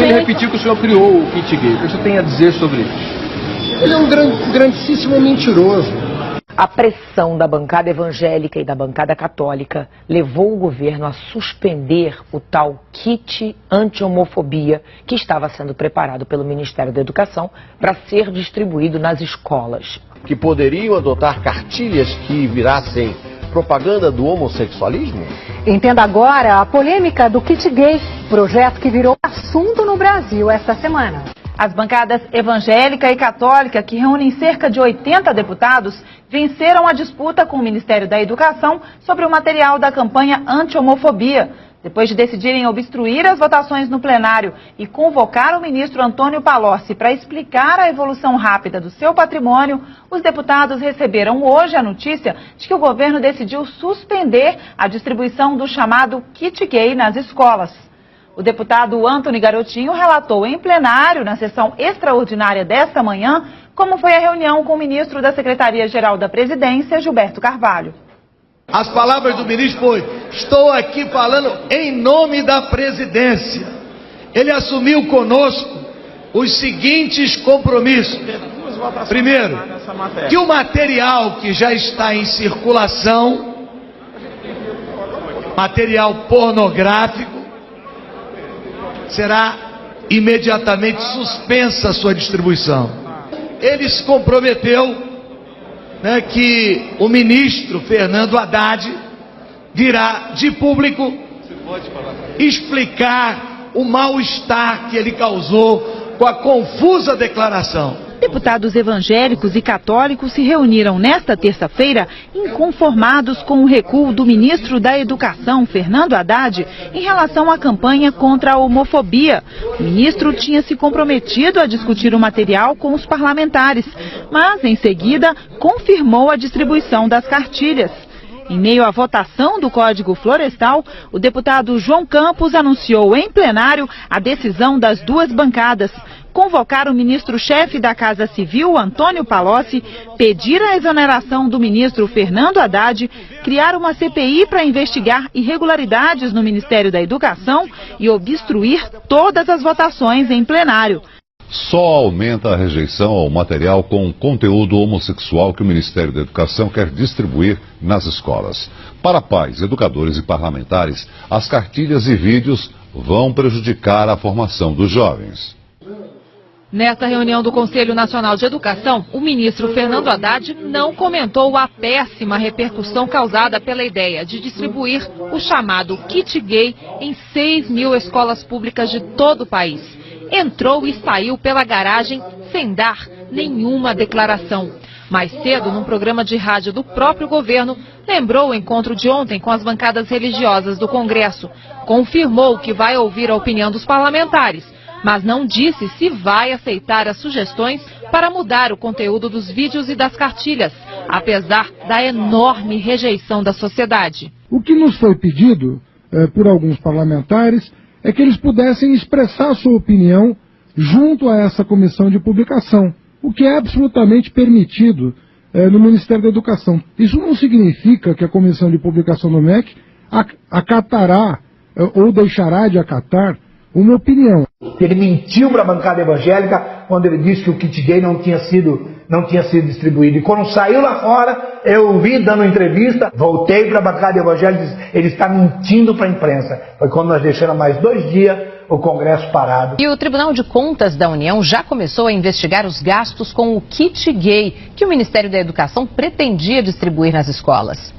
ele repetiu que o senhor criou o kit gay. O que o senhor tem a dizer sobre isso? Ele é um grandíssimo mentiroso. A pressão da bancada evangélica e da bancada católica levou o governo a suspender o tal kit anti-homofobia que estava sendo preparado pelo Ministério da Educação para ser distribuído nas escolas. Que poderiam adotar cartilhas que virassem propaganda do homossexualismo? Entenda agora a polêmica do kit gay, projeto que virou assunto no Brasil esta semana. As bancadas evangélica e católica, que reúnem cerca de 80 deputados, venceram a disputa com o Ministério da Educação sobre o material da campanha anti-homofobia. Depois de decidirem obstruir as votações no plenário e convocar o ministro Antônio Palocci para explicar a evolução rápida do seu patrimônio, os deputados receberam hoje a notícia de que o governo decidiu suspender a distribuição do chamado kit gay nas escolas. O deputado Antony Garotinho relatou em plenário, na sessão extraordinária desta manhã, como foi a reunião com o ministro da Secretaria-Geral da Presidência, Gilberto Carvalho. As palavras do ministro foi: estou aqui falando em nome da presidência. Ele assumiu conosco os seguintes compromissos. Primeiro, que o material que já está em circulação, material pornográfico, será imediatamente suspensa a sua distribuição. Ele se comprometeu, que o ministro Fernando Haddad virá de público explicar o mal-estar que ele causou com a confusa declaração. Deputados evangélicos e católicos se reuniram nesta terça-feira inconformados com o recuo do ministro da Educação, Fernando Haddad, em relação à campanha contra a homofobia. O ministro tinha se comprometido a discutir o material com os parlamentares, mas, em seguida, confirmou a distribuição das cartilhas. Em meio à votação do Código Florestal, o deputado João Campos anunciou em plenário a decisão das duas bancadas: convocar o ministro-chefe da Casa Civil, Antônio Palocci, pedir a exoneração do ministro Fernando Haddad, criar uma CPI para investigar irregularidades no Ministério da Educação e obstruir todas as votações em plenário. Só aumenta a rejeição ao material com conteúdo homossexual que o Ministério da Educação quer distribuir nas escolas. Para pais, educadores e parlamentares, as cartilhas e vídeos vão prejudicar a formação dos jovens. Nesta reunião do Conselho Nacional de Educação, o ministro Fernando Haddad não comentou a péssima repercussão causada pela ideia de distribuir o chamado kit gay em 6 mil escolas públicas de todo o país. Entrou e saiu pela garagem sem dar nenhuma declaração. Mais cedo, num programa de rádio do próprio governo, lembrou o encontro de ontem com as bancadas religiosas do Congresso. Confirmou que vai ouvir a opinião dos parlamentares, mas não disse se vai aceitar as sugestões para mudar o conteúdo dos vídeos e das cartilhas, apesar da enorme rejeição da sociedade. O que nos foi pedido por alguns parlamentares é que eles pudessem expressar sua opinião junto a essa comissão de publicação, o que é absolutamente permitido no Ministério da Educação. Isso não significa que a comissão de publicação do MEC acatará ou deixará de acatar uma opinião. Ele mentiu para a bancada evangélica quando ele disse que o kit gay não tinha sido distribuído. E quando saiu lá fora, eu ouvi dando entrevista, voltei para a bancada evangélica e disse: ele está mentindo para a imprensa. Foi quando nós deixamos mais 2 dias o Congresso parado. E o Tribunal de Contas da União já começou a investigar os gastos com o kit gay que o Ministério da Educação pretendia distribuir nas escolas.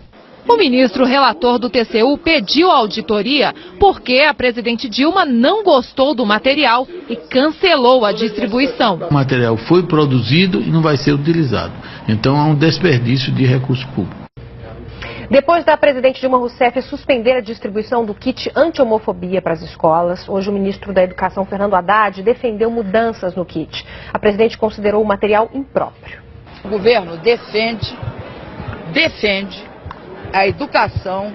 O ministro relator do TCU pediu auditoria porque a presidente Dilma não gostou do material e cancelou a distribuição. O material foi produzido e não vai ser utilizado. Então é um desperdício de recurso público. Depois da presidente Dilma Rousseff suspender a distribuição do kit anti-homofobia para as escolas, hoje o ministro da Educação, Fernando Haddad, defendeu mudanças no kit. A presidente considerou o material impróprio. O governo defende a educação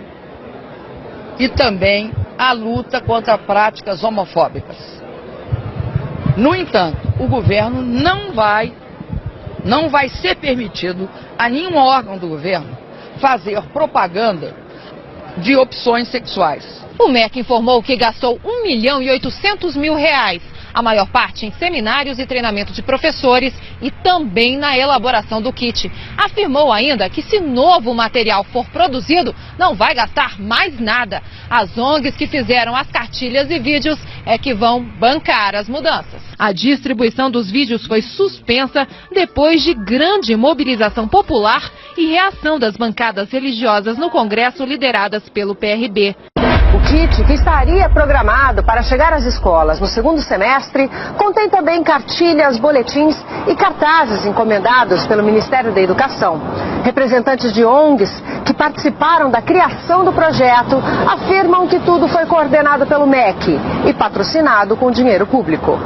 e também a luta contra práticas homofóbicas. No entanto, o governo não vai ser permitido a nenhum órgão do governo fazer propaganda de opções sexuais. O MEC informou que gastou R$ 1.800.000 a maior parte em seminários e treinamento de professores e também na elaboração do kit. Afirmou ainda que se novo material for produzido, não vai gastar mais nada. As ONGs que fizeram as cartilhas e vídeos é que vão bancar as mudanças. A distribuição dos vídeos foi suspensa depois de grande mobilização popular e reação das bancadas religiosas no Congresso lideradas pelo PRB. O kit, que estaria programado para chegar às escolas no segundo semestre, contém também cartilhas, boletins e cartazes encomendados pelo Ministério da Educação. Representantes de ONGs que participaram da criação do projeto afirmam que tudo foi coordenado pelo MEC e patrocinado com dinheiro público.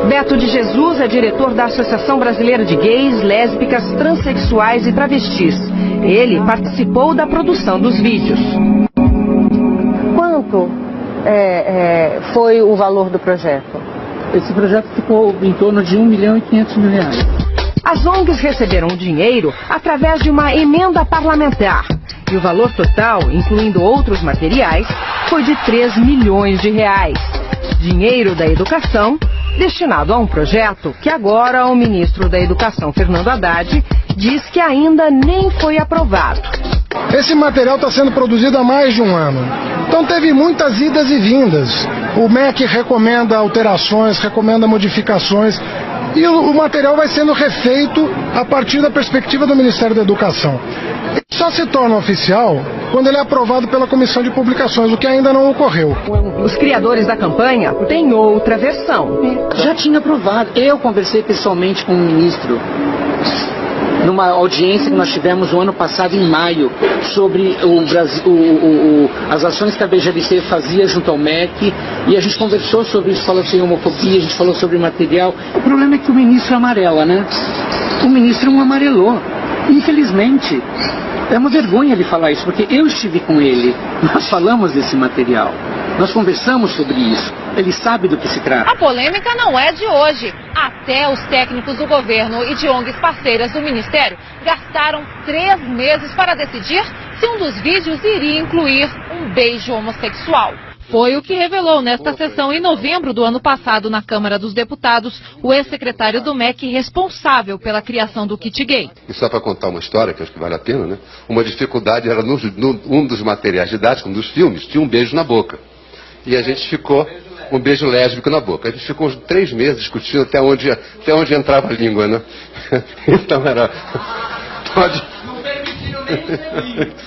Beto de Jesus é diretor da Associação Brasileira de Gays, Lésbicas, Transsexuais e Travestis. Ele participou da produção dos vídeos. Quanto foi o valor do projeto? Esse projeto ficou em torno de R$1.500.000. As ONGs receberam o dinheiro através de uma emenda parlamentar. E o valor total, incluindo outros materiais, foi de R$3 milhões. Dinheiro da educação destinado a um projeto que agora o ministro da Educação, Fernando Haddad, diz que ainda nem foi aprovado. Esse material está sendo produzido há mais de um ano. Então teve muitas idas e vindas. O MEC recomenda alterações, recomenda modificações. E o material vai sendo refeito a partir da perspectiva do Ministério da Educação. Ele só se torna oficial quando ele é aprovado pela Comissão de Publicações, o que ainda não ocorreu. Os criadores da campanha têm outra versão. Já tinha aprovado. Eu conversei pessoalmente com o ministro numa audiência que nós tivemos no ano passado, em maio, sobre o Brasil, as ações que a BGLC fazia junto ao MEC, e a gente conversou sobre isso, falou sobre homofobia, a gente falou sobre material. O problema é que o ministro amarela, né? O ministro não amarelou. Infelizmente, é uma vergonha ele falar isso, porque eu estive com ele, nós falamos desse material, nós conversamos sobre isso, ele sabe do que se trata. A polêmica não é de hoje. Até os técnicos do governo e de ONGs parceiras do Ministério gastaram 3 meses para decidir se um dos vídeos iria incluir um beijo homossexual. Foi o que revelou nesta sessão em novembro do ano passado na Câmara dos Deputados o ex-secretário do MEC responsável pela criação do kit gay. E só para contar uma história, que acho que vale a pena, né? Uma dificuldade era um dos materiais didáticos, um dos filmes, tinha um beijo na boca. E a gente ficou um beijo lésbico na boca. A gente ficou uns 3 meses discutindo até onde entrava a língua, né? Então era... Pode...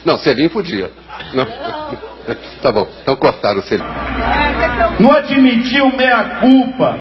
Não, selinho podia. Não. Tá bom, então cortaram o selinho. Não admitiu meia-culpa.